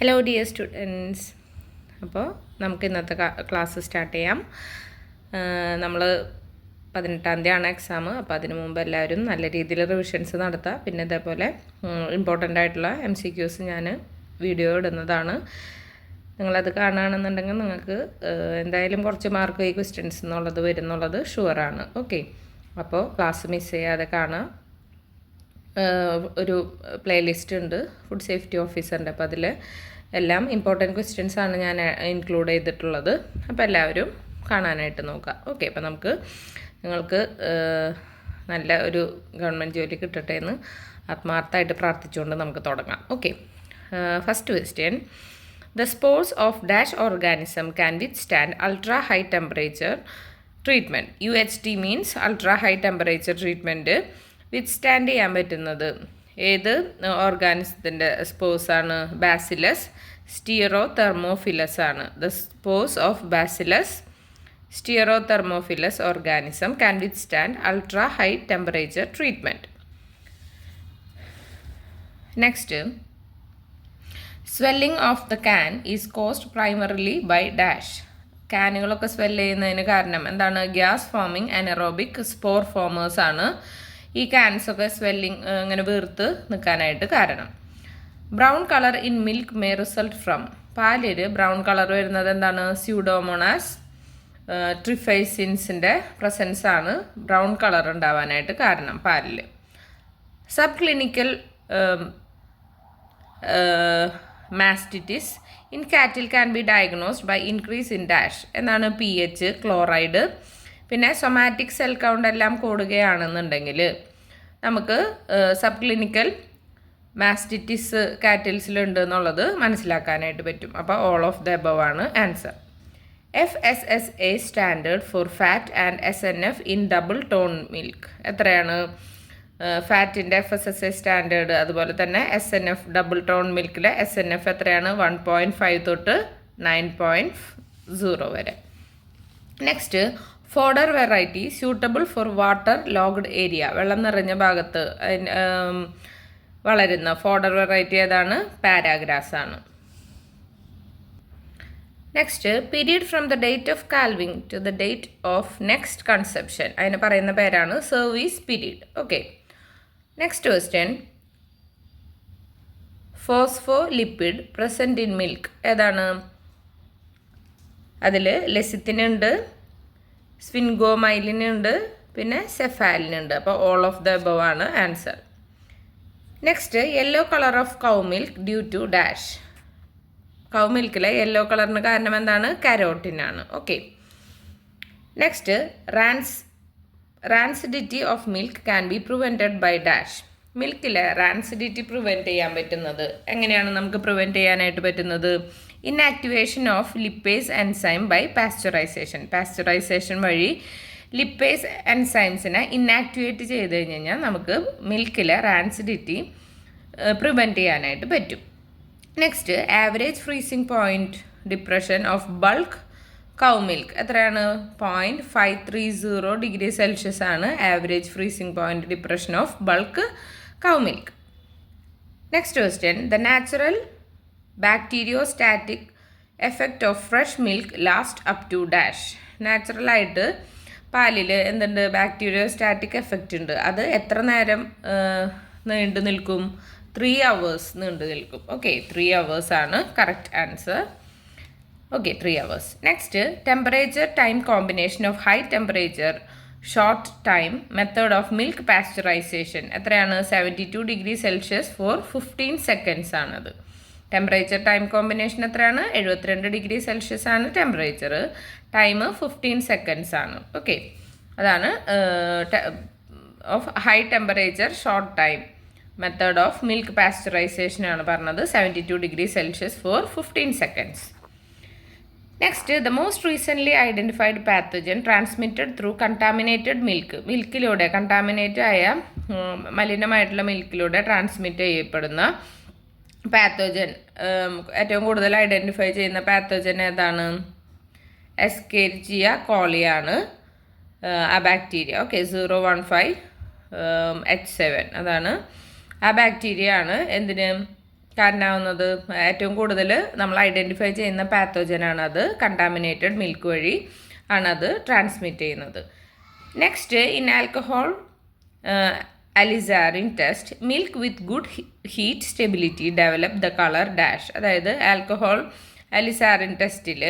Hello dear students. അപ്പോൾ നമുക്ക് ഇന്നത്തെ ക്ലാസ് സ്റ്റാർട്ട് ചെയ്യാം. നമ്മൾ 18-ാം തീയതിയാണ് എക്സാം. അപ്പോൾ അതിന് മുമ്പ് എല്ലാവരും നല്ല രീതിയിൽ റിവിഷൻസ് നടത്തുക. പിന്നെ ഇതേപോലെ ഇമ്പോർട്ടൻ്റ് ആയിട്ടുള്ള MCQs ഞാൻ വീഡിയോ ഇടുന്നതാണ്. നിങ്ങളത് കാണുകയാണെന്നുണ്ടെങ്കിൽ നിങ്ങൾക്ക് എന്തായാലും കുറച്ച് മാർക്ക് ഈ ക്വസ്റ്റ്യൻസ് എന്നുള്ളത് വരുന്നുള്ളത് ഷുവറാണ്. ഓക്കെ, അപ്പോൾ ക്ലാസ് മിസ് ചെയ്യാതെ കാണുക. ഒരു പ്ലേലിസ്റ്റ് ഉണ്ട് ഫുഡ് സേഫ്റ്റി ഓഫീസറിൻ്റെ. അപ്പോൾ അതിൽ എല്ലാം ഇമ്പോർട്ടൻറ്റ് ക്വസ്റ്റ്യൻസ് ആണ് ഞാൻ ഇൻക്ലൂഡ് ചെയ്തിട്ടുള്ളത്. അപ്പോൾ എല്ലാവരും കാണാനായിട്ട് നോക്കുക. ഓക്കെ, അപ്പോൾ നിങ്ങൾക്ക് നല്ല ഒരു ഗവൺമെൻറ് ജോലി കിട്ടട്ടെ എന്ന് ആത്മാർത്ഥമായിട്ട് പ്രാർത്ഥിച്ചുകൊണ്ട് നമുക്ക് തുടങ്ങാം. Okay, first question. The spores of dash organism can withstand ultra high temperature treatment. UHT means ultra high temperature treatment. Withstand ചെയ്യാൻ പറ്റുന്നത് ഏത് ഓർഗാനിസത്തിൻ്റെ സ്പോർസാണ്? ബാസിലസ് സ്റ്റിയറോതെർമോഫിലസ് ആണ്. The spores of bacillus stearothermophilus organism can withstand ultra high temperature treatment. Next, swelling of the can is caused primarily by dash. ക്യാനുകളൊക്കെ swell ചെയ്യുന്നതിന് കാരണം എന്താണ്? Gas forming anaerobic spore formers ആണ് ഈ ക്യാൻസൊക്കെ സ്വെല്ലിങ് ഇങ്ങനെ വീർത്ത് നിൽക്കാനായിട്ട് കാരണം. Brown colour in milk may result from. പാലിൽ ബ്രൗൺ കളർ വരുന്നത് എന്താണ്? സ്യൂഡോമോണാസ് ട്രിഫൈസിൻസിൻ്റെ പ്രസൻസ് ആണ് ബ്രൗൺ കളർ ഉണ്ടാവാനായിട്ട് കാരണം പാലിൽ. Sub clinical mastitis in cattle can be diagnosed by increase in dash. എന്താണ്? pH, ക്ലോറൈഡ്, പിന്നെ സൊമാറ്റിക് സെൽ കൗണ്ട് എല്ലാം കൂടുകയാണെന്നുണ്ടെങ്കിൽ നമുക്ക് സബ് ക്ലിനിക്കൽ മാസ്റ്റിറ്റിസ് കാറ്റിൽസിലുണ്ട് എന്നുള്ളത് മനസ്സിലാക്കാനായിട്ട് പറ്റും. അപ്പോൾ ഓൾ ഓഫ് ദ എബവ് ആണ് answer. FSSA standard for fat and SNF in double tone milk എത്രയാണ്? ഫാറ്റിൻ്റെ FSSA സ്റ്റാൻഡേർഡ്, അതുപോലെ തന്നെ SNF ഡബിൾ ടോൺ മിൽക്കിലെ SNF എത്രയാണ്? 1.5 തൊട്ട് 9.0 വരെ. Next, fodder variety suitable for water logged area. വെള്ളം നിറഞ്ഞ ഭാഗത്ത് വളരുന്ന ഫോഡർ വെറൈറ്റി ഏതാണ്? പാരാഗ്രാസ് ആണ്. Next, period from the date of calving to the date of next conception. അതിന് പറയുന്ന പേരാണ് service period. Okay, next question. Phospholipid present in milk ഏതാണ്? അതിൽ ലെസിത്തിനുണ്ട്, സ്ഫിൻഗോമൈലിനുണ്ട്, പിന്നെ സെഫാലിനുണ്ട്. അപ്പോൾ ഓൾ ഓഫ് ദ എബവ് ആണ് answer. Next, yellow colour of cow milk due to dash. Cow മിൽക്കിലെ യെല്ലോ കളറിന് കാരണം എന്താണ്? കരോട്ടിനാണ്. Okay, next, rancidity of milk can be prevented by dash. മിൽക്കിലെ റാൻസിഡിറ്റി പ്രിവെൻറ്റ് ചെയ്യാൻ പറ്റുന്നത് എങ്ങനെയാണ്? നമുക്ക് പ്രിവെൻറ്റ് ചെയ്യാനായിട്ട് പറ്റുന്നത് inactivation of lipase enzyme by pasteurisation. Pasteurisation വഴി ലിപ്പേസ് എൻസൈംസിനെ ഇൻആക്ടിവേറ്റ് ചെയ്ത് കഴിഞ്ഞാൽ നമുക്ക് മിൽക്കിലെ റാൻസിഡിറ്റി പ്രിവെൻറ്റ് ചെയ്യാനായിട്ട് പറ്റും. Next, average freezing point depression of bulk cow milk എത്രയാണ്? 0.530 ഡിഗ്രി സെൽഷ്യസ് ആണ് average freezing point depression of bulk cow milk. Next question. The natural bacteriostatic effect of fresh milk last up to dash. നാച്ചുറലായിട്ട് പാലിൽ എന്തുണ്ട്? Bacteriostatic effect ഉണ്ട്. അത് എത്ര നേരം നീണ്ടു നിൽക്കും? 3 hours നീണ്ടു നിൽക്കും. ഓക്കെ, 3 hours ആണ് correct answer. Okay, 3 hours. Next, temperature time combination of high temperature short time method of milk pasteurisation എത്രയാണ്? 72 ഡിഗ്രി സെൽഷ്യസ് ഫോർ 15 seconds ആണത്. ടെമ്പറേച്ചർ ടൈം കോമ്പിനേഷൻ എത്രയാണ്? 72 ഡിഗ്രി സെൽഷ്യസ് ആണ് ടെമ്പറേച്ചർ. ടൈം 15 seconds ആണ്. Okay, അതാണ് of high temperature short time method of milk pasteurisation ആണ് പറഞ്ഞത്. 72 degree Celsius four 15 seconds. Next, the most recently identified pathogen transmitted through contaminated milk. മിൽക്കിലൂടെ contaminate ആയ മലിനമായിട്ടുള്ള മിൽക്കിലൂടെ transmit ചെയ്യപ്പെടുന്ന pathogen, ഏറ്റവും കൂടുതൽ ഐഡൻറ്റിഫൈ ചെയ്യുന്ന പാത്തോജൻ ഏതാണ്? എസ്കേർജിയ കോളിയാണ് ആ ബാക്ടീരിയ. ഓക്കെ, 015H7 അതാണ് ആ ബാക്ടീരിയ ആണ് എന്തിന്? കാരണമാവുന്നത്? ഏറ്റവും കൂടുതൽ നമ്മൾ ഐഡൻറ്റിഫൈ ചെയ്യുന്ന പാത്തോജനാണ് അത്. കണ്ടാമിനേറ്റഡ് മിൽക്ക് വഴി ആണത് ട്രാൻസ്മിറ്റ് ചെയ്യുന്നത്. Next, in alcohol alizarin test milk with good heat stability develop the colour dash. അതായത് ആൽക്കഹോൾ അലിസാറിൻ ടെസ്റ്റിൽ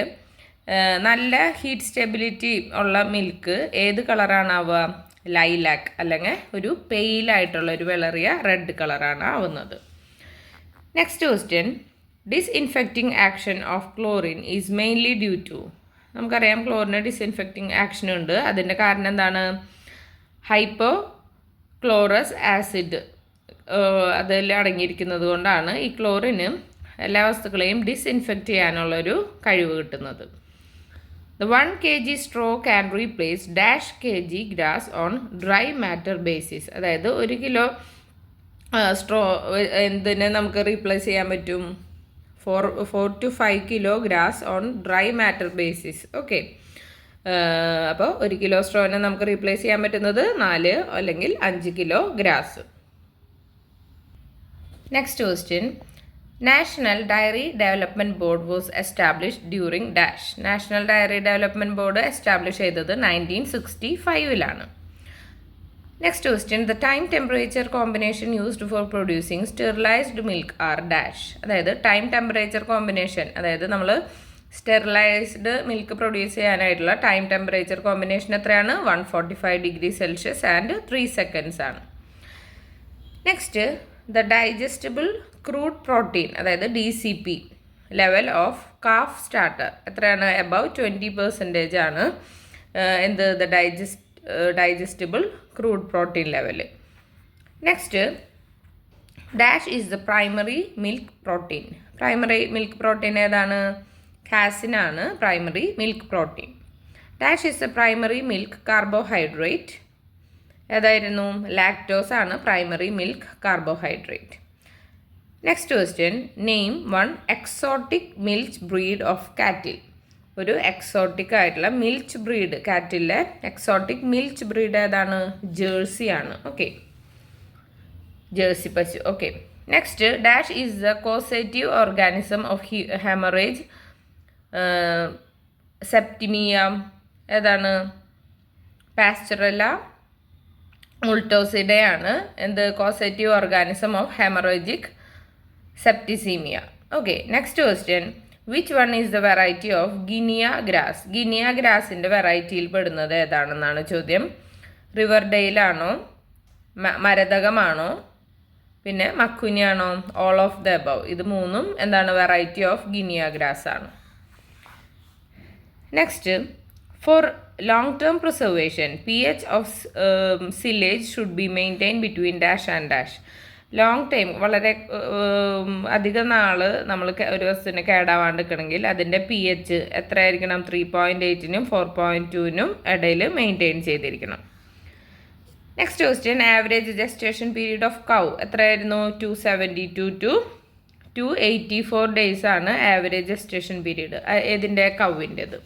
നല്ല ഹീറ്റ് സ്റ്റെബിലിറ്റി ഉള്ള മിൽക്ക് ഏത് കളറാണാവുക? ലൈലാക്ക്, അല്ലെങ്കിൽ ഒരു പെയിലായിട്ടുള്ള ഒരു വിളറിയ റെഡ് കളറാണ് ആവുന്നത്. Next question, disinfecting action of chlorine is mainly due to. നമുക്കറിയാം ക്ലോറിന് ഡിസ്ഇൻഫെക്റ്റിംഗ് ആക്ഷൻ ഉണ്ട്. അതിൻ്റെ കാരണം എന്താണ്? ഹൈപ്പോ ക്ലോറസ് ആസിഡ് അതിൽ അടങ്ങിയിരിക്കുന്നത് കൊണ്ടാണ് ഈ ക്ലോറിന് എല്ലാ വസ്തുക്കളെയും ഡിസ്ഇൻഫെക്റ്റ് ചെയ്യാനുള്ളൊരു കഴിവ് കിട്ടുന്നത്. The 1 kg straw can replace dash kg grass on dry matter basis. അതായത് 1 കിലോ സ്ട്രോ എന്തിനെ നമുക്ക് റീപ്ലേസ് ചെയ്യാൻ പറ്റും? 4 to 5 kilo grass on dry matter basis. Okay, അപ്പോൾ 1 കിലോ സ്ട്രോനെ നമുക്ക് റീപ്ലേസ് ചെയ്യാൻ പറ്റുന്നത് 4 അല്ലെങ്കിൽ 5 kilo grass. Next question, national dairy development board was established during dash. National dairy development board establish ചെയ്തത് 1965 next question, the time temperature combination used for producing sterilised milk are dash. അതായത് time temperature combination, അതായത് നമ്മൾ sterilised milk produce ചെയ്യാനായിട്ടുള്ള time temperature combination എത്രയാണ്? 145 degree Celsius and 3 seconds ആണ്. Next, the digestible crude protein, അതായത് DCP level of calf starter എത്രയാണ്? Above 20% ആണ് എന്ത്? The digestible crude protein level. Next, dash is the primary milk protein. Primary milk protein ഏതാണ്? കാസിനാണ് primary milk protein. Dash is the primary milk carbohydrate. ഏതായിരുന്നു? Lactose ആണ് primary milk carbohydrate. Next question, name 1 exotic milch breed of cattle. ഒരു exotic ആയിട്ടുള്ള milch breed, കാറ്റിലെ exotic milch breed ഏതാണ്? Jersey ആണ്. Okay, Jersey പശു. Okay, next, dash is the causative organism of haemorrhage septicaemia. ഏതാണ്? പാസ്ചറല്ല മുൾട്ടോസിഡയാണ് എന്ത്? Causative organism of haemorrhagic septicaemia. Okay, next question, which one is the variety of guinea grass. Guinea ഗ്രാസിൻ്റെ വെറൈറ്റിയിൽ പെടുന്നത് ഏതാണെന്നാണ് ചോദ്യം. റിവർഡെയിലാണോ? മരതകമാണോ? പിന്നെ മക്കുനിയാണോ? All of the above. ഇത് മൂന്നും എന്താണ്? വെറൈറ്റി ഓഫ് ഗിനിയ ഗ്രാസ് ആണ്. Next, for long term preservation pH of silage should be maintain between dash and dash. Long time, വളരെ അധികം നാൾ നമ്മൾ ഒരു വസ്തുവിനെ കേടാവാണ്ടിരിക്കണമെങ്കിൽ അതിൻ്റെ pH എത്രയായിരിക്കണം? 3.8നും 4.2നും ഇടയിൽ മെയിൻറ്റെയിൻ ചെയ്തിരിക്കണം. Next question, average gestation period of cow എത്രയായിരുന്നു? 272 to 284 days ആണ് ആവറേജ് ജസ്റ്റേഷൻ പീരീഡ്. ഏതിൻ്റെ? കൗവിൻ്റെത്.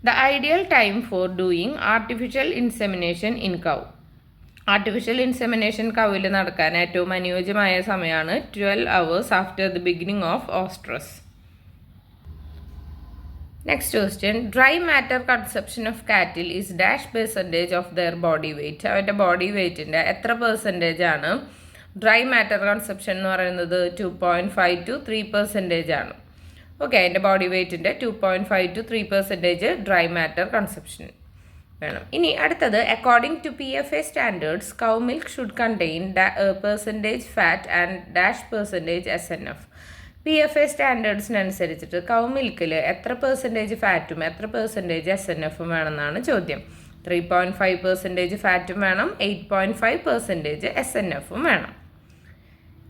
The ideal time for doing artificial insemination in cow. Artificial insemination കൗവിൽ നടക്കാൻ ഏറ്റവും അനുയോജ്യമായ സമയമാണ് 12 hours after the beginning of oestrus. Next question, dry matter conception of cattle is dash percentage of their body weight. അവൻ്റെ body വെയ്റ്റിൻ്റെ എത്ര percentage ആണ് dry matter conception എന്ന് പറയുന്നത്? 2.5 to 3% ആണ്. ഓക്കെ, അതിൻ്റെ ബോഡി വെയ്റ്റിൻ്റെ 2.5 to 3% ഡ്രൈ മാറ്റർ കൺസെപ്ഷൻ വേണം. ഇനി അടുത്തത്, according to PFA standards cow milk should contain percentage fat and dash percentage SNF. PFA സ്റ്റാൻഡേർഡ്സിനനുസരിച്ചിട്ട് കൗ മിൽക്കിൽ എത്ര പെർസെൻറ്റേജ് ഫാറ്റും എത്ര പെർസെൻറ്റേജ് SNFും വേണമെന്നാണ് ചോദ്യം. 3.5% ഫാറ്റും വേണം, 8.5% SNFും വേണം.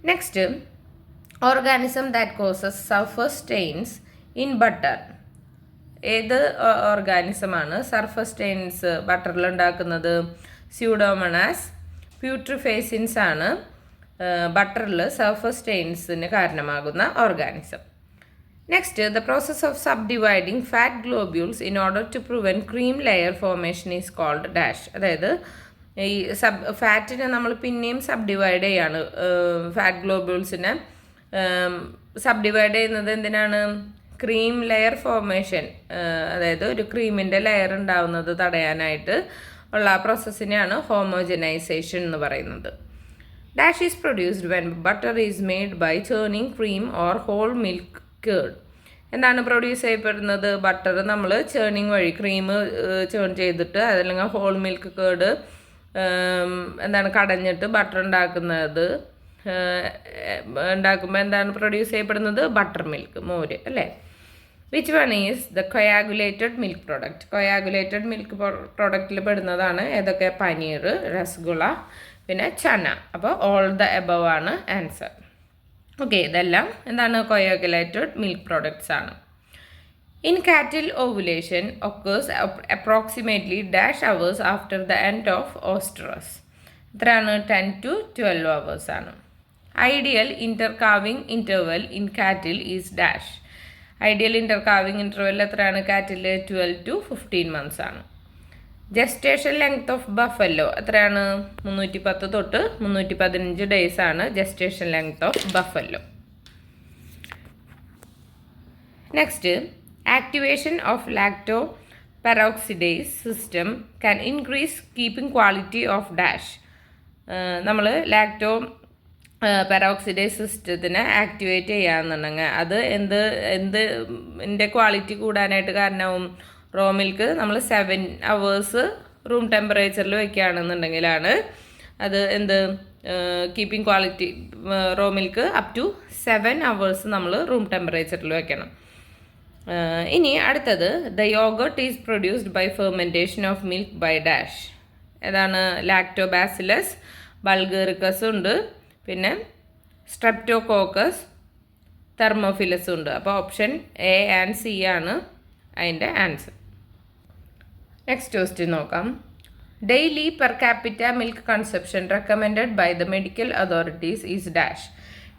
Next, organism that causes surface Staines in butter. ഏത് ഓർഗാനിസമാണ് സർഫസ് സ്റ്റെയിൻസ് ബട്ടറിൽ ഉണ്ടാക്കുന്നത്? സ്യൂഡോമോണാസ് പ്യൂട്രിഫേസിൻസ് ആണ് ബട്ടറിൽ സർഫസ് സ്റ്റെയിൻസിന് കാരണമാകുന്ന organism. Next, the process of subdividing fat globules in order to prevent cream layer formation is called dash. അതായത് ഈ ഫാറ്റിനെ നമ്മൾ പിന്നെയും സബ്ഡിവൈഡ് ചെയ്യാണ്, ഫാറ്റ് ഗ്ലോബ്യൂൾസിനെ സബ്ഡിവൈഡ് ചെയ്യുന്നത് എന്തിനാണ്? ക്രീം ലെയർ ഫോർമേഷൻ, അതായത് ഒരു ക്രീമിൻ്റെ ലെയർ ഉണ്ടാവുന്നത് തടയാനായിട്ട് ഉള്ള ആ പ്രോസസ്സിനെയാണ് ഹോമോജനൈസേഷൻ എന്ന് പറയുന്നത്. Dash is produced when butter is made by churning cream or whole milk curd. എന്താണ് പ്രൊഡ്യൂസ് ചെയ്യപ്പെടുന്നത്? ബട്ടർ നമ്മൾ ചേർണിങ് വഴി ക്രീം ചേൺ ചെയ്തിട്ട് അതല്ലെങ്കിൽ ഹോൾ മിൽക്ക് കേർഡ് എന്താണ് കടഞ്ഞിട്ട് ബട്ടർ ഉണ്ടാക്കുമ്പോൾ എന്താണ് പ്രൊഡ്യൂസ് ചെയ്യപ്പെടുന്നത്? ബട്ടർ മിൽക്ക്, മോര് അല്ലേ. Which one is the coagulated milk product? Coagulated milk പ്രോഡക്റ്റിൽ പെടുന്നതാണ് ഏതൊക്കെ? പനീർ, രസഗുള, പിന്നെ ചന. അപ്പോൾ ഓൾ ദ എബവ് ആണ് ആൻസർ. ഓക്കെ, ഇതെല്ലാം എന്താണ്? കൊയാഗുലേറ്റഡ് മിൽക്ക് പ്രോഡക്ട്സ് ആണ്. In cattle ovulation occurs approximately dash hours after the end of oestrus. എത്രയാണ്? 10 to 12 hours ആണ്. Ideal intercalving interval in cattle is dash. Ideal intercalving interval എത്രയാണ്? Cattle 12 to 15 months ആണ്. Gestation length of buffalo എത്രയാണ്? 310 തൊട്ട് 315 days ആണ് gestation length of buffalo. Next, activation of ലാക്ടോ peroxidase system can increase keeping quality of dash. നമ്മൾ ലാക്ടോ peroxidase സിസ്റ്റത്തിനെ activate ചെയ്യാന്നുണ്ടെങ്കിൽ അത് എന്തിൻ്റെ quality കൂടാനായിട്ട് കാരണമാവും? Raw milk നമ്മൾ 7 hours റൂം ടെമ്പറേച്ചറിൽ വയ്ക്കുകയാണെന്നുണ്ടെങ്കിലാണ് അത് keeping quality raw milk up to 7 hours നമ്മൾ റൂം ടെമ്പറേച്ചറിൽ വയ്ക്കണം. ഇനി അടുത്തത്, the yoghurt is produced by fermentation of milk by dash. ഏതാണ്? ലാക്ടോബാസിലസ് ബൾഗറിക്കസ് ഉണ്ട്, പിന്നെ സ്ട്രെപ്റ്റോകോക്കസ് തെർമോഫിലസ് ഉണ്ട്. അപ്പോൾ ഓപ്ഷൻ എ ആൻഡ് സി ആണ് അതിൻ്റെ ആൻസർ. നെക്സ്റ്റ് ക്വസ്റ്റ്യൻ നോക്കാം. Daily per capita milk consumption recommended by the medical authorities is dash.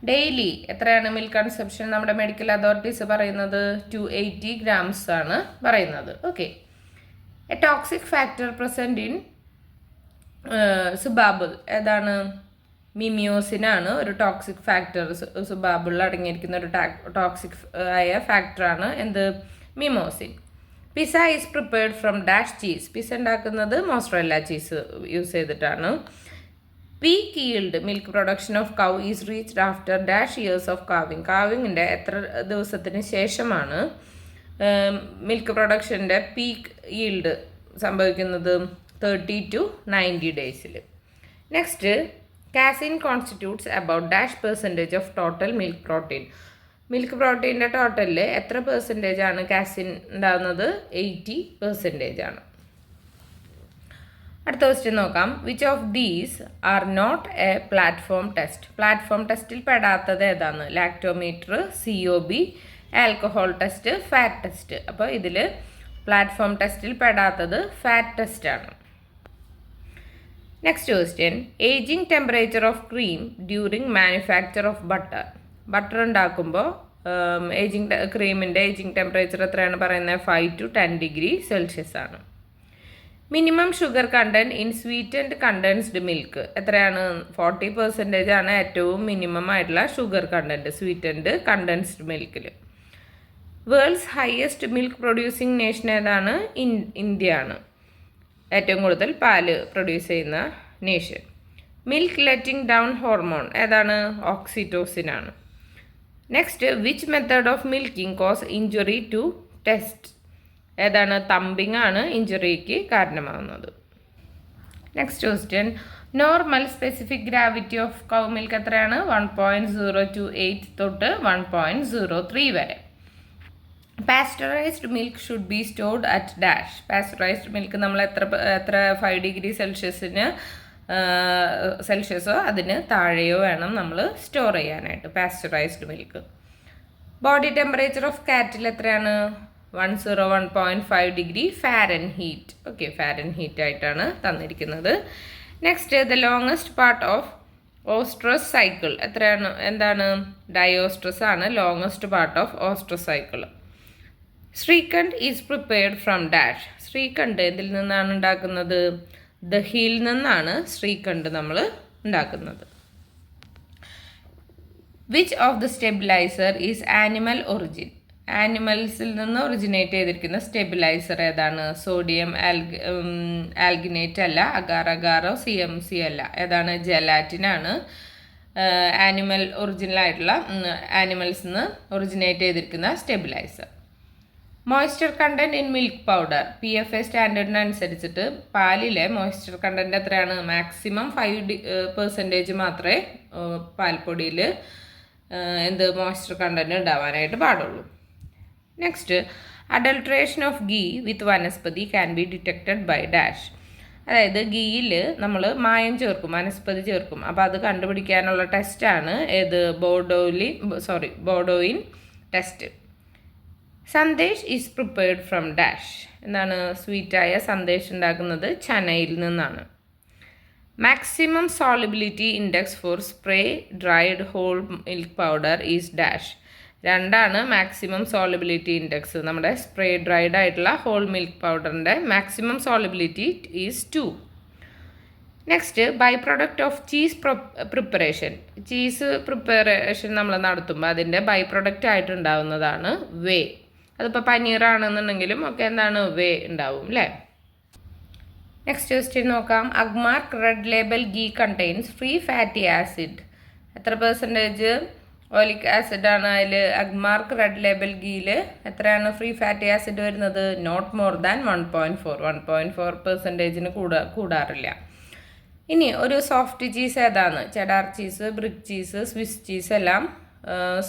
Daily എത്രയാണ് milk consumption നമ്മുടെ മെഡിക്കൽ അതോറിറ്റീസ് പറയുന്നത്? 280 grams ആണ് പറയുന്നത്. Okay. A toxic factor present in subabul ഏതാണ്? മിമിയോസിനാണ് ഒരു ടോക്സിക് ഫാക്ടർ. സുബാബിളിൽ അടങ്ങിയിരിക്കുന്ന ഒരു ടോക്സിക് ആയ ഫാക്ടറാണ് mimosine. Pizza is prepared from dash cheese. Pizza ഉണ്ടാക്കുന്നത് മോസറല്ല ചീസ് യൂസ് ചെയ്തിട്ടാണ്. Peak yield milk production of cow is reached after dash years of calving. കാവിങ്ങിൻ്റെ എത്ര ദിവസത്തിന് ശേഷമാണ് മിൽക്ക് പ്രൊഡക്ഷൻ്റെ പീക്ക് ഈൽഡ് സംഭവിക്കുന്നത്? 30 to 90 days. Next, casein constitutes about dash percentage of total milk protein. Milk പ്രോട്ടീൻ്റെ ടോട്ടലിൽ എത്ര percentage ആണ് കാസിൻ ഉണ്ടാകുന്നത്? 80% ആണ്. അടുത്ത ക്വസ്റ്റ്യൻ നോക്കാം. Which of these are not a platform test? Platform ടെസ്റ്റിൽ പെടാത്തത് ഏതാണ്? Lactometer, COB, alcohol test, fat test. അപ്പോൾ ഇതിൽ പ്ലാറ്റ്ഫോം ടെസ്റ്റിൽ പെടാത്തത് ഫാറ്റ് ടെസ്റ്റ് ആണ്. Next question, ageing temperature of cream during manufacture of butter. Butter ഉണ്ടാക്കുമ്പോൾ ക്രീമിൻ്റെ ഏജിങ് ടെമ്പറേച്ചർ എത്രയാണ് പറയുന്നത്? 5 to 10 degrees Celsius ആണ്. Minimum sugar content in sweetened condensed milk എത്രയാണ്? 40% ആണ് ഏറ്റവും മിനിമം ആയിട്ടുള്ള ഷുഗർ കണ്ടൻറ്റ് സ്വീറ്റൻഡ് കണ്ടൻസ്ഡ് മിൽക്കിൽ. World's highest milk producing nation ഏതാണ്? ഇന്ത്യ ആണ് ഏറ്റവും കൂടുതൽ പാല് പ്രൊഡ്യൂസ് ചെയ്യുന്ന nation. Milk letting down hormone ഏതാണ്? ഓക്സിറ്റോസിൻ ആണ്. Next, which method of milking cause injury to test? ഏതാണ്? തമ്പിങ് ആണ് ഇഞ്ചുറിക്ക് കാരണമാകുന്നത്. Next question, normal specific gravity of cow milk എത്രയാണ്? 1.028 തൊട്ട് 1.03 വരെ. Pasteurised milk should be stored at dash. Pasteurised milk നമ്മൾ എത്ര 5 degrees സെൽഷ്യസോ അതിന് താഴെയോ വേണം നമ്മൾ സ്റ്റോർ ചെയ്യാനായിട്ട് pasteurised milk. Body temperature of cattle എത്രയാണ്? 101.5 degree ഫാരൻഹീറ്റ്. ഓക്കെ, ഫാരൻഹീറ്റ് ആയിട്ടാണ് തന്നിരിക്കുന്നത്. Next, the longest part of oestrus cycle എത്രയാണ്? എന്താണ്? ഡയോസ്ട്രസ് ആണ് longest part of oestrus cycle. Shrikhand is prepared from dash. Shrikhand ഇതിൽ നിന്നാണ് ഉണ്ടാക്കുന്നത്? ദഹിയിൽ നിന്നാണ് ശ്രീഖണ്ഡ് നമ്മൾ ഉണ്ടാക്കുന്നത്. Which of the stabiliser is animal origin? ആനിമൽസിൽ നിന്ന് ഒറിജിനേറ്റ് ചെയ്തിരിക്കുന്ന സ്റ്റെബിലൈസർ ഏതാണ്? സോഡിയം ആൽഗിനേറ്റ് അല്ല, അഗാർ അഗാറോ CMC അല്ല, ഏതാണ്? ജെലാറ്റിനാണ് ആനിമൽ ഒറിജിനലായിട്ടുള്ള ആനിമൽസിൽ നിന്ന് ഒറിജിനേറ്റ് ചെയ്തിരിക്കുന്ന stabiliser. Moisture content in milk powder PFA സ്റ്റാൻഡേർഡിനനുസരിച്ചിട്ട് പാലിലെ മോയ്സ്ചർ കണ്ടൻറ്റ് എത്രയാണ്? മാക്സിമം 5% മാത്രമേ പാൽപ്പൊടിയിൽ മോയ്സ്ചർ കണ്ടൻറ്റ് ഉണ്ടാവാനായിട്ട് പാടുള്ളൂ. Next, adulteration of ghee with vanaspati can be detected by dash. അതായത് ഗീയിൽ നമ്മൾ മായം ചേർക്കും, വനസ്പതി ചേർക്കും. അപ്പോൾ അത് കണ്ടുപിടിക്കാനുള്ള ടെസ്റ്റാണ് Baudouin test. Sandesh is prepared from dash. എന്താണ്? സ്വീറ്റായ സന്ദേശ് ഉണ്ടാക്കുന്നത് ചനയിൽ നിന്നാണ്. Maximum solubility index for spray dried whole milk powder is dash. 2 maximum solubility index. നമ്മുടെ സ്പ്രേ ഡ്രൈഡ് ആയിട്ടുള്ള ഹോൾ മിൽക്ക് പൗഡറിൻ്റെ maximum solubility is 2. Next, by product of cheese preparation. Cheese preparation നമ്മൾ നടത്തുമ്പോൾ അതിൻ്റെ ബൈ പ്രൊഡക്റ്റ് ആയിട്ടുണ്ടാവുന്നതാണ് വേ. അതിപ്പോൾ പനീറാണെന്നുണ്ടെങ്കിലും ഒക്കെ വേ ഉണ്ടാവും അല്ലേ? നെക്സ്റ്റ് ക്വസ്റ്റ്യൻ നോക്കാം. Agmark red label ghee contains free fatty acid. എത്ര പെർസെൻറ്റേജ് ഓലിക് ആസിഡാണ് അതിൽ? അഗ്മാർക്ക് റെഡ് ലേബൽ ഗീയിൽ എത്രയാണ് ഫ്രീ ഫാറ്റി ആസിഡ് വരുന്നത്? നോട്ട് മോർ ദാൻ 1.4% കൂടാറില്ല. ഇനി ഒരു സോഫ്റ്റ് ചീസ് ഏതാണ്? Cheddar cheese, brick cheese, Swiss cheese എല്ലാം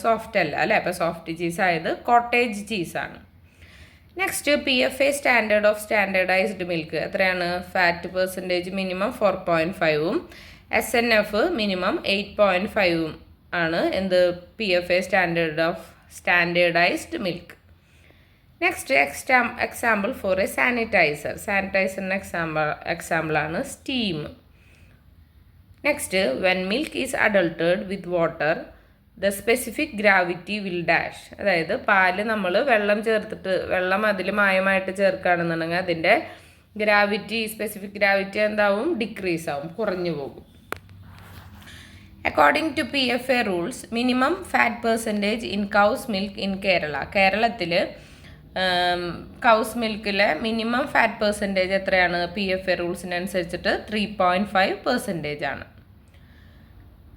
സോഫ്റ്റ് അല്ല അല്ലേ? അപ്പോൾ സോഫ്റ്റ് ചീസ് ആയത് കോട്ടേജ് ചീസാണ്. Next, PFA standard of standardised milk എത്രയാണ്? ഫാറ്റ് പെർസെൻറ്റേജ് മിനിമം 4.5ഉം SNF മിനിമം 8.5ഉം ആണ് PFA standard of standardised milk. Next, example for a sanitiser. സാനിറ്റൈസറിൻ്റെ എക്സാമ്പിളാണ് steam. Next, when milk is adulterated with water the specific gravity will dash. അതായത് പാല് നമ്മൾ വെള്ളം അതിൽ മായമായിട്ട് ചേർക്കുകയാണെന്നുണ്ടെങ്കിൽ അതിൻ്റെ സ്പെസിഫിക് ഗ്രാവിറ്റി എന്താവും? ഡിക്രീസ് ആവും, കുറഞ്ഞു പോകും. According to PFA rules minimum fat percentage in cow's milk in Kerala. കേരളത്തിൽ കൗസ് മിൽക്കിലെ മിനിമം ഫാറ്റ് പെർസെൻറ്റേജ് എത്രയാണ്? PFA റൂൾസിനനുസരിച്ചിട്ട് 3.5% ആണ്.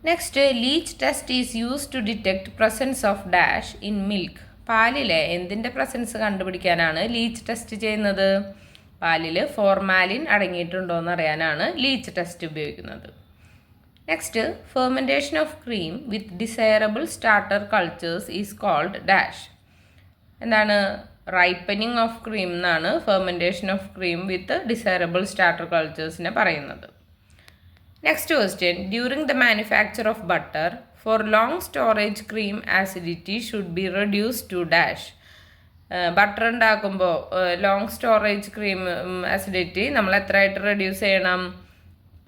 Next, leech test is use to detect presence of dash in milk. പാലിലെ എന്തിൻ്റെ പ്രസൻസ് കണ്ടുപിടിക്കാനാണ് ലീച്ച് ടെസ്റ്റ് ചെയ്യുന്നത്? പാലിൽ formalin അടങ്ങിയിട്ടുണ്ടോ എന്ന് അറിയാനാണ് ലീച്ച് ടെസ്റ്റ് ഉപയോഗിക്കുന്നത്. Next, fermentation of cream with desirable starter cultures is called dash. എന്താണ്? റൈപ്പനിങ് ഓഫ് ക്രീം എന്നാണ് fermentation of cream with desirable starter കൾച്ചേഴ്സിനെ പറയുന്നത്. Next question, during the manufacture of butter for long storage cream acidity should be reduce to dash. Butter ഉണ്ടാക്കുമ്പോൾ long storage cream acidity നമ്മൾ എത്രയായിട്ട് reduce ചെയ്യണം?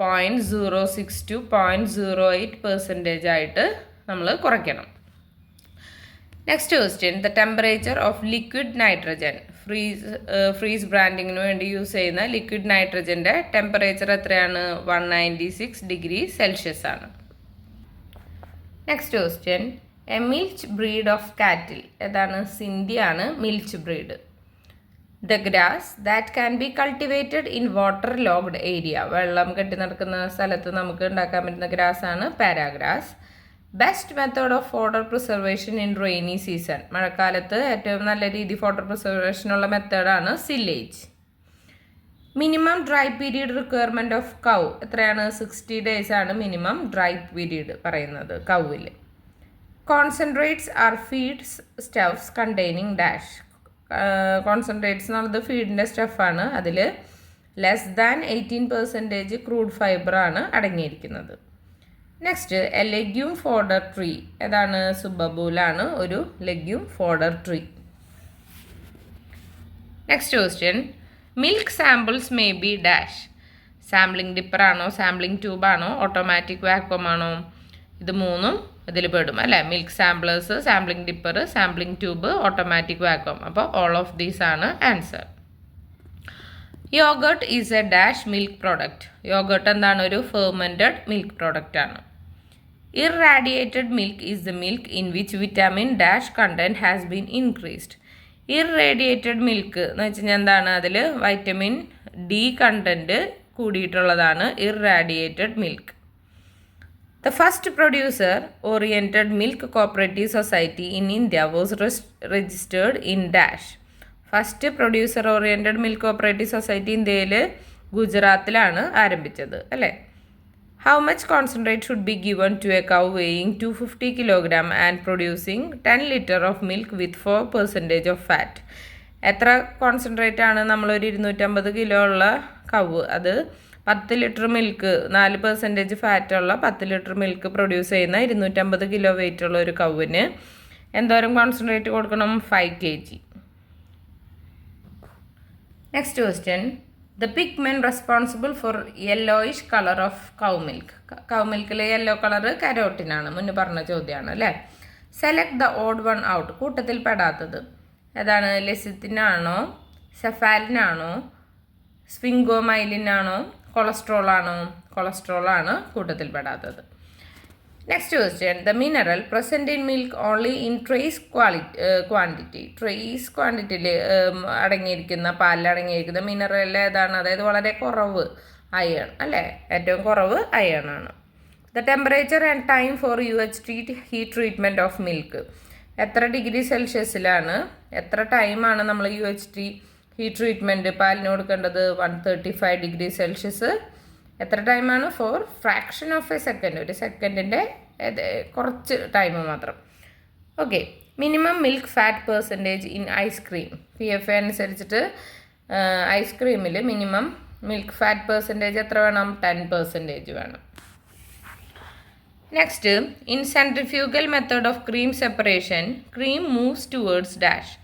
0.06 to 0.08% ആയിട്ട് നമ്മൾ കുറയ്ക്കണം. Next question, the temperature of liquid nitrogen. Freeze ബ്രാൻഡിങ്ങിന് വേണ്ടി use ചെയ്യുന്ന ലിക്വിഡ് നൈട്രജൻ്റെ ടെമ്പറേച്ചർ എത്രയാണ്? 196 ഡിഗ്രി സെൽഷ്യസ് ആണ്. Next question, a milch breed of cattle. ഏതാണ്? സിന്ധിയാണ് milch breed. The grass that can be cultivated in water logged area. വെള്ളം കെട്ടി നടക്കുന്ന സ്ഥലത്ത് നമുക്ക് ഉണ്ടാക്കാൻ പറ്റുന്ന ഗ്രാസാണ് para grass. Best method of fodder preservation in rainy season. മഴക്കാലത്ത് ഏറ്റവും നല്ല രീതി ഫോഡർ പ്രിസർവേഷനുള്ള മെത്തേഡാണ് സില്ലേജ്. Minimum dry period requirement of cow എത്രയാണ്? 60 days ആണ് മിനിമം ഡ്രൈ പീരീഡ് പറയുന്നത് കൗവിൽ. Concentrates are feeds stuffs containing dash. Concentrates എന്നുള്ളത് ഫീഡിൻ്റെ സ്റ്റഫാണ്. അതിൽ ലെസ് ദാൻ 18% ക്രൂഡ് ഫൈബറാണ് അടങ്ങിയിരിക്കുന്നത്. Next, a legume fodder tree. ഏതാണ്? സുബബൂലാണ് ഒരു legume fodder tree. Next question, milk samples may be dash. Sampling ഡിപ്പറാണോ, സാമ്പിളിംഗ് ട്യൂബാണോ, ഓട്ടോമാറ്റിക് വാക്വം ആണോ? ഇത് മൂന്നും ഇതിൽ പെടും അല്ലേ? Milk samplers, sampling dipper, sampling tube, automatic vacuum. അപ്പോൾ ഓൾ ഓഫ് ദീസ് ആണ് answer. Yogurt is a dash milk product. Yogurt എന്താണ്? ഒരു ഫെർമെൻറ്റഡ് മിൽക്ക് പ്രോഡക്റ്റ് ആണ്. Irradiated milk is the milk in which vitamin dash content has been increased. Irradiated milk എന്ന് വെച്ച് കഴിഞ്ഞാൽ എന്താണ്? അതിൽ വൈറ്റമിൻ ഡി കണ്ടൻറ്റ് കൂടിയിട്ടുള്ളതാണ് irradiated milk. The first producer-oriented milk cooperative society in India was registered in dash. First producer-oriented milk cooperative society ഇന്ത്യയിൽ ഗുജറാത്തിലാണ് ആരംഭിച്ചത് അല്ലേ? How much concentrate should be given to a cow weighing 250 kg and producing 10 liter of milk with 4% of fat? എത്ര concentrate ആണ് നമ്മളൊരു 250 kilo ഉള്ള curve, അത് 10 litre milk 4% ഫാറ്റുള്ള 10 litre milk produce ചെയ്യുന്ന 250 kilo weight ഉള്ള ഒരു കവിന് എന്തോരം കോൺസെൻട്രേറ്റ് കൊടുക്കണം? 5 kg. Next question. The pigment responsible for yellowish color of cow milk. Cow മിൽക്കിലെ യെല്ലോ കളർ കരോട്ടിനാണ്. മുന്നേ പറഞ്ഞ ചോദ്യമാണ് അല്ലേ? Select the odd one out. കൂട്ടത്തിൽ പെടാത്തത് ഏതാണ്? ലെസിത്തിനാണോ, സെഫാലിനാണോ, സ്വിംഗോമൈലിനാണോ, കൊളസ്ട്രോൾ ആണോ? കൊളസ്ട്രോൾ ആണ് കൂട്ടത്തിൽ പെടാത്തത്. Next question. The mineral present in milk only in trace quantity. Trace ക്വാണ്ടിറ്റിയിൽ അടങ്ങിയിരിക്കുന്ന, പാലിൽ അടങ്ങിയിരിക്കുന്ന മിനറൽ ഏതാണ്? അതായത് വളരെ കുറവ് അയൺ അല്ലേ? ഏറ്റവും കുറവ് അയൺ ആണ്. The temperature and time for UHT heat treatment of milk. എത്ര ഡിഗ്രി സെൽഷ്യസിലാണ്, എത്ര ടൈമാണ് നമ്മൾ UHT ഹീറ്റ് ട്രീറ്റ്മെൻറ്റ് പാലിന് കൊടുക്കേണ്ടത്? 135 ഡിഗ്രി സെൽഷ്യസ്. എത്ര ടൈമാണ്? For fraction of a second. ഒരു സെക്കൻഡിൻ്റെ കുറച്ച് ടൈം മാത്രം. Okay. Minimum milk fat percentage in ice cream. PFA അനുസരിച്ചിട്ട് ഐസ്ക്രീമിൽ മിനിമം മിൽക്ക് ഫാറ്റ് പെർസെൻറ്റേജ് എത്ര വേണം? 10% വേണം. Next. In centrifugal method of cream separation cream moves towards dash.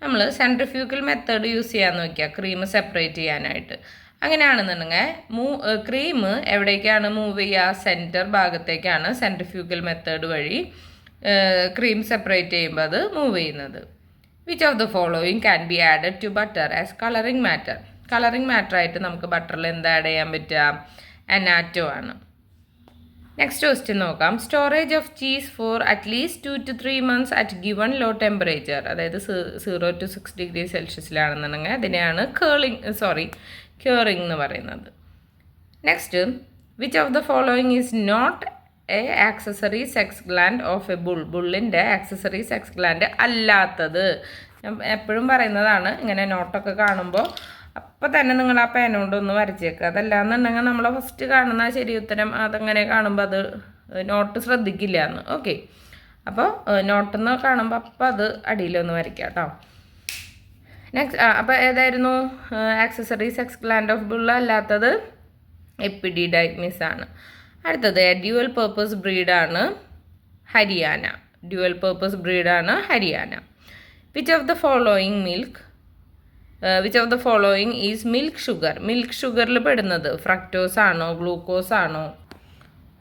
നമ്മൾ സെൻട്രിഫ്യൂഗൽ മെത്തേഡ് യൂസ് ചെയ്യാമെന്ന് വയ്ക്കുക ക്രീം സെപ്പറേറ്റ് ചെയ്യാനായിട്ട്. അങ്ങനെയാണെന്നുണ്ടെങ്കിൽ ക്രീം എവിടേക്കാണ് മൂവ് ചെയ്യുക? സെൻറ്റർ ഭാഗത്തേക്കാണ് സെൻട്രിഫ്യൂഗൽ മെത്തേഡ് വഴി ക്രീം സെപ്പറേറ്റ് ചെയ്യുമ്പോൾ അത് മൂവ് ചെയ്യുന്നത്. Which of the following can be added to butter as colouring matter. Colouring matter ആയിട്ട് നമുക്ക് ബട്ടറിൽ എന്താ ആഡ് ചെയ്യാൻ പറ്റുക? അനാറ്റോ ആണ്. നെക്സ്റ്റ് ക്വസ്റ്റ്യൻ നോക്കാം. Storage of cheese for at least 2 to 3 months at given low temperature. അതായത് 0 to 6 ഡിഗ്രി സെൽഷ്യസിലാണെന്നുണ്ടെങ്കിൽ അതിനെയാണ് ക്യൂറിംഗ് എന്ന് പറയുന്നത്. Next. Which of the following is not a accessory sex gland of a bull. ബുള്ളിൻ്റെ accessory sex gland അല്ലാത്തത്. ഞാൻ എപ്പോഴും പറയുന്നതാണ്, ഇങ്ങനെ നോട്ടൊക്കെ കാണുമ്പോൾ അപ്പോൾ തന്നെ നിങ്ങൾ ആ പേന കൊണ്ടൊന്ന് വരച്ചേക്കുക. അതല്ലാന്നുണ്ടെങ്കിൽ നമ്മൾ ഫസ്റ്റ് കാണുന്ന ശരി ഉത്തരം അതങ്ങനെ കാണുമ്പോൾ അത് നോട്ട് ശ്രദ്ധിക്കില്ല എന്ന്. ഓക്കെ. അപ്പോൾ നോട്ടെന്ന് കാണുമ്പോൾ അപ്പോൾ അത് അടിയിലൊന്ന് വരയ്ക്കുക കേട്ടോ. നെക്സ്റ്റ്. അപ്പോൾ ഏതായിരുന്നു? ആക്സസറി സെക്സ് ഗ്ലാൻഡ് ഓഫ് ബുള്ള അല്ലാത്തത് എപ്പിഡിഡൈമിസ് ആണ്. അടുത്തത് ഡ്യുവൽ പേർപ്പസ് ബ്രീഡാണ് ഹരിയാന. ഡ്യുവൽ പേർപ്പസ് ബ്രീഡാണ് Hariana. Which of the following is milk sugar. Milk ഷുഗറിൽ പെടുന്നത് ഫ്രക്ടോസ് ആണോ, ഗ്ലൂക്കോസ് ആണോ,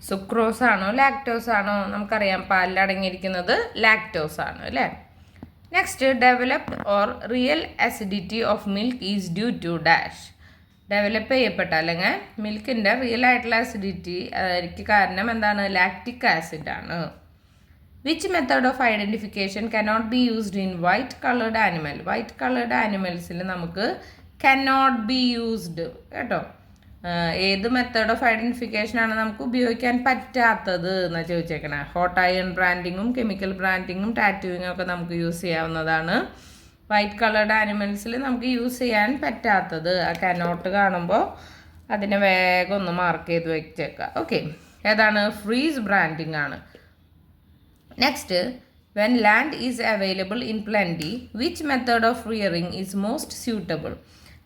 സുക്രോസ് ആണോ, ലാക്ടോസ് ആണോ? നമുക്കറിയാം പാലിൽ അടങ്ങിയിരിക്കുന്നത് ലാക്ടോസ് ആണ് അല്ലേ? Next. Developed or real acidity of milk is due to dash. Develop ചെയ്യപ്പെട്ട അല്ലെങ്കിൽ മിൽക്കിൻ്റെ റിയൽ ആയിട്ടുള്ള അസിഡിറ്റി അതിക്ക് കാരണം എന്താണ്? ലാക്റ്റിക് ആസിഡാണ്. Which method of identification cannot be used in white coloured animal. White coloured ആനിമൽസിൽ നമുക്ക് കനോട്ട് ബി യൂസ്ഡ് കേട്ടോ. ഏത് മെത്തേഡ് ഓഫ് ഐഡൻറ്റിഫിക്കേഷനാണ് നമുക്ക് ഉപയോഗിക്കാൻ പറ്റാത്തത് എന്നാണ് ചോദിച്ചേക്കണേ. ഹോട്ട് അയൺ ബ്രാൻഡിങ്ങും കെമിക്കൽ ബ്രാൻഡിങ്ങും ടാറ്റൂയിങ്ങും ഒക്കെ നമുക്ക് യൂസ് ചെയ്യാവുന്നതാണ്. വൈറ്റ് കളേർഡ് ആനിമൽസിൽ നമുക്ക് യൂസ് ചെയ്യാൻ പറ്റാത്തത് ആ കനോട്ട് കാണുമ്പോൾ അതിനെ വേഗം ഒന്ന് മാർക്ക് ചെയ്ത് വെച്ചേക്കുക. ഓക്കെ. ഏതാണ്? ഫ്രീസ് ബ്രാൻഡിങ് ആണ്. Next. When land is available in plenty which method of rearing is most suitable.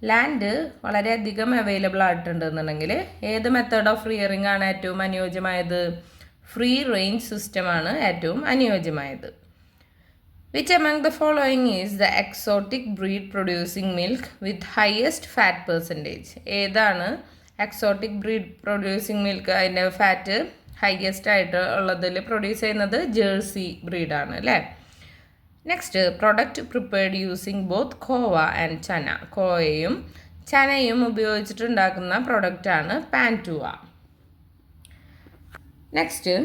Land വളരെയധികം അവൈലബിൾ ആയിട്ടുണ്ടെന്നുണ്ടെങ്കിൽ ഏത് മെത്തേഡ് ഓഫ് റിയറിങ് ആണ് ഏറ്റവും അനുയോജ്യമായത്? ഫ്രീ റേഞ്ച് സിസ്റ്റമാണ് ഏറ്റവും അനുയോജ്യമായത്. Which among the following is the exotic breed producing milk with highest fat percentage? ഏതാണ് exotic breed producing milk അതിൻ്റെ ഫാറ്റ് ഹൈയസ്റ്റ് ആയിട്ട് ഉള്ളതിൽ പ്രൊഡ്യൂസ് ചെയ്യുന്നത് ജേഴ്സി ബ്രീഡാണ് അല്ലേ? Next. Product prepared using both khoa and chhena. ഖോവയും ചനയും ഉപയോഗിച്ചിട്ടുണ്ടാക്കുന്ന പ്രൊഡക്റ്റാണ് pantua. Next.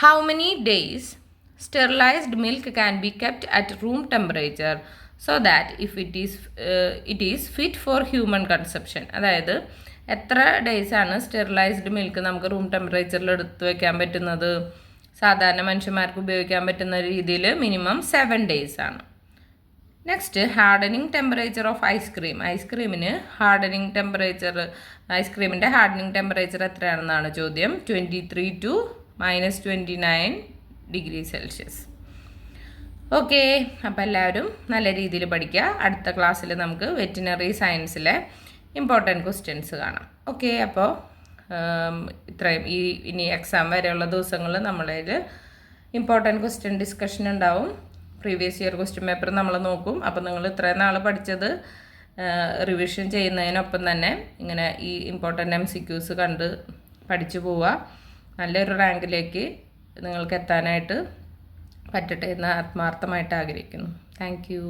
How many days sterilized milk can be kept at room temperature so that if it is fit for human consumption? അതായത് എത്ര ഡേയ്സ് ആണ് സ്റ്റെറിലൈസ്ഡ് മിൽക്ക് നമുക്ക് റൂം ടെമ്പറേച്ചറിൽ എടുത്ത് വെക്കാൻ പറ്റുന്നത്? സാധാരണ മനുഷ്യന്മാർക്ക് ഉപയോഗിക്കാൻ പറ്റുന്ന രീതിയിൽ മിനിമം 7 days ആണ്. Next, hardening temperature of ice cream. ഐസ്ക്രീമിൻ്റെ ഹാർഡനിങ് ടെമ്പറേച്ചർ എത്രയാണെന്നാണ് ചോദ്യം. 23 to -29 ഡിഗ്രി സെൽഷ്യസ്. ഓക്കെ, അപ്പോൾ എല്ലാവരും നല്ല രീതിയിൽ പഠിക്കുക. അടുത്ത ക്ലാസ്സിൽ നമുക്ക് വെറ്റിനറി സയൻസിലെ ഇമ്പോർട്ടൻറ്റ് ക്വസ്റ്റ്യൻസ് കാണാം. ഓക്കെ, അപ്പോൾ ഇത്രയും ഇനി എക്സാം വരെയുള്ള ദിവസങ്ങളിൽ നമ്മളിൽ ഇമ്പോർട്ടൻറ്റ് ക്വസ്റ്റ്യൻ ഡിസ്കഷൻ ഉണ്ടാവും. പ്രീവിയസ് ഇയർ ക്വസ്റ്റ്യൻ പേപ്പർ നമ്മൾ നോക്കും. അപ്പോൾ നിങ്ങൾ ഇത്രയും നാൾ പഠിച്ചത് റിവിഷൻ ചെയ്യുന്നതിനൊപ്പം തന്നെ ഇങ്ങനെ ഈ ഇമ്പോർട്ടൻ്റ് MCQs കണ്ട് പഠിച്ചു പോവുക. നല്ലൊരു റാങ്കിലേക്ക് നിങ്ങൾക്ക് എത്താനായിട്ട് പറ്റട്ടെ എന്ന് ആത്മാർത്ഥമായിട്ട് ആഗ്രഹിക്കുന്നു. Thank you.